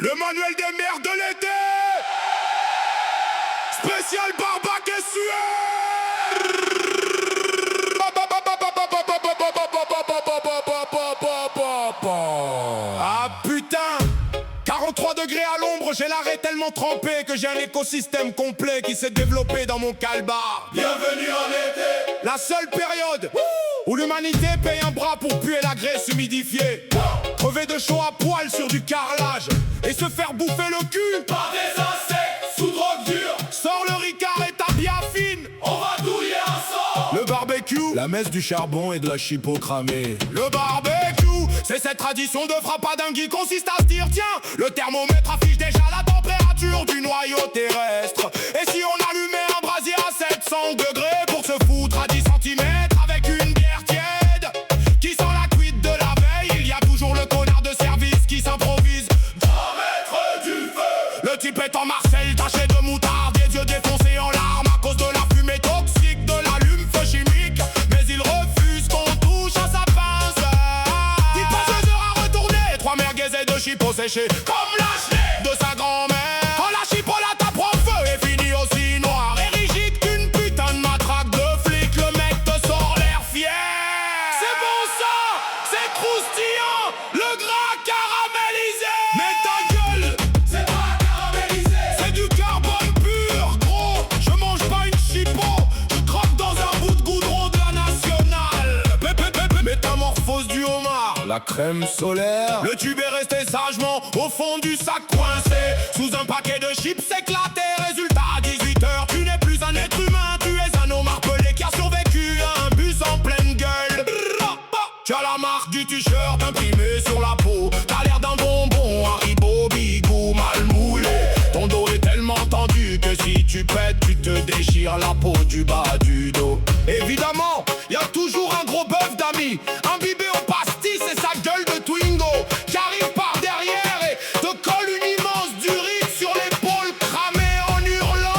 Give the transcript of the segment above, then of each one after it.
Le manuel des mères de l'été. Spécial barbac et Ah putain, 43 degrés à l'ombre, j'ai l'arrêt tellement trempé que j'ai un écosystème complet qui s'est développé dans mon calbar. Bienvenue en été. La seule période où l'humanité paye un bras pour puer la graisse humidifiée, crever de chaud à poil sur du carrelage et se faire bouffer le cul Par des insectes sous drogue dure. Sors le ricard et ta biafine. On va douiller un sang. Le barbecue, la messe du charbon et de la chipot cramée. Le barbecue, c'est cette tradition de frappadingue qui consiste à se dire tiens, le thermomètre affiche déjà la température du noyau terrestre. Et si on allumait un brasier à 700 degrés pour se foutre à 10 cm avec une bière tiède qui sent la cuite de la veille, il y a toujours le connard de service qui s'improvise Grand maître du feu. Le type est en Marcel, taché de moutarde, des yeux défoncés en larmes à cause de la fumée toxique de l'allume feu chimique. Mais il refuse qu'on touche à sa pince. Il passe 2 heures à retourner, 3 merguez et 2 chipots séchés comme lâche de sa grand-mère. Quand la chipolata prend feu et finit aussi noir et rigide qu'une putain de matraque de flic, le mec te sort l'air fier. C'est bon ça, c'est croustillant, le gras caramélisé. Mais ta gueule, C'est pas caramélisé. c'est du carbone pur, gros. Je mange pas une chipot, je croque dans un bout de goudron de la nationale. Métamorphose du homard, la crème solaire. Le tube est resté sagement au fond du sac coincé sous un paquet de chips éclatés. Résultat à 18h, tu n'es plus un être humain, tu es un homme marpelé qui a survécu à un bus en pleine gueule. Tu as la marque du t-shirt imprimé sur la peau. T'as l'air d'un bonbon, Haribo, Bigou, mal moulé. Ton dos est tellement tendu que si tu pètes, tu te déchires la peau du bas du dos. Évidemment, y a toujours un gros bœuf d'amis, imbibé au pastis et sa gueule de Twingo, qui arrive par derrière et te colle une immense durite sur l'épaule cramée en hurlant.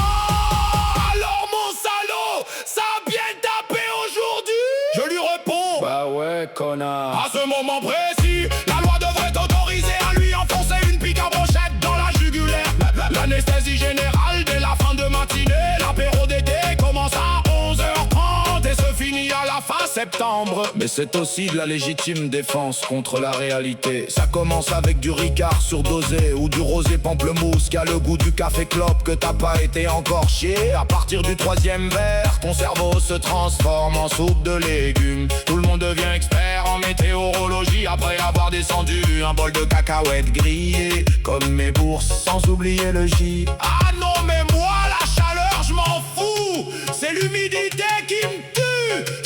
Alors mon salaud, ça a bien tapé aujourd'hui? Je lui réponds, bah ouais connard. À ce moment précis, la loi devrait t'autoriser à lui enfoncer une pique à brochette dans la jugulaire. L'anesthésie générale dès la fin de matinée. L'apéro d'été commence à 11h30 et se finit à la fin septembre. Mais c'est aussi de la légitime défense contre la réalité. Ça commence avec du ricard surdosé ou du rosé pamplemousse qui a le goût du café clope que t'as pas été encore chié. À partir du 3e verre, ton cerveau se transforme en soupe de légumes. Tout le monde devient expert en météorologie après avoir descendu un bol de cacahuètes grillées comme mes bourses, sans oublier le J. Ah non mais moi la chaleur je m'en fous, c'est l'humidité qui me tue.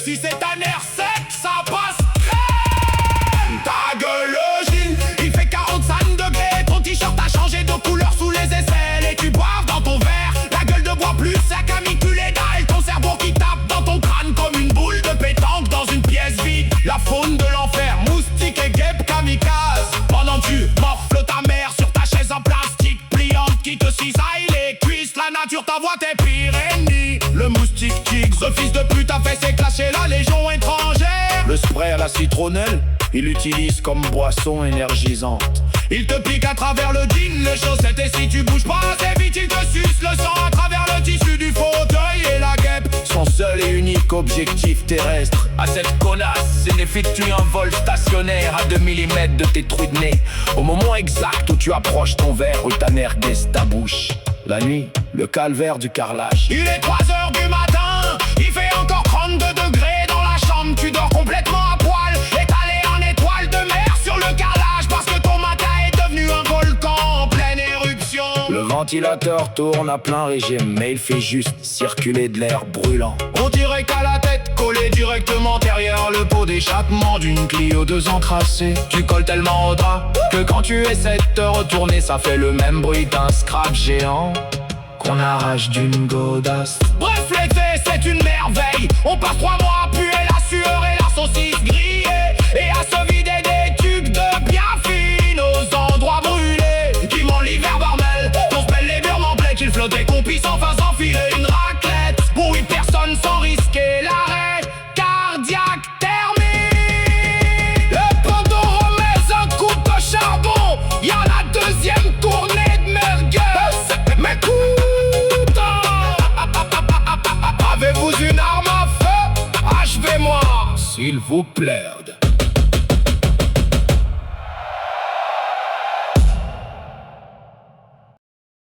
Si c'est un air sec ça passe crème. Ta gueule le jean, il fait 45 degrés, ton t-shirt a changé de couleur sous les aisselles et tu boives dans ton verre. La gueule de bois plus sec à miculer dalle, ton cerveau qui tape dans ton crâne comme une boule de pétanque dans une pièce vide. La faune de l'enfer, moustique et guêpe kamikaze. Pendant que tu morfles ta mère sur ta chaise en plastique pliante qui te cisaille les cuisses, la nature t'envoie tes pires ennemis. Le moustique tigre, ce fils de pute a fait s'éclasher la légion étrangère. Le spray à la citronnelle, il l'utilise comme boisson énergisante. Il te pique à travers le jean, les chaussettes et si tu bouges pas assez vite, il te suce le sang à travers le tissu du fauteuil et la guêpe. Son seul et unique objectif terrestre à cette connasse, c'est d'effectuer un vol stationnaire à 2 mm de tes trous de nez. Au moment exact où tu approches ton verre, où ta merguez ta bouche. La nuit, le calvaire du carrelage. Il est 3h du matin, il fait encore 32 degrés dans la chambre. Tu dors complètement à poil, étalé en étoile de mer sur le carrelage, parce que ton matin est devenu un volcan en pleine éruption. Le ventilateur tourne à plein régime, mais il fait juste circuler de l'air brûlant. On dirait qu'à la tête collée directement derrière le pot d'échappement d'une Clio 2 encrassée. Tu colles tellement au drap que quand tu essaies de te retourner, ça fait le même bruit d'un scrap géant qu'on arrache d'une godasse. Bref, l'été c'est une merveille. On passe 3 mois à puer la sueur et la saucisse grillée et à se vider des tubes de biafine aux endroits brûlés. Qui ment l'hiver bordel, on se pèle les burnes en blé qu'il flottait qu'on puisse enfin s'enfiler une raclette pour 8 personnes sans risquer l'arrêt cardiaque thermique. Le pendant remet un coup de charbon, y'a la 2e couche. s'il vous plaît.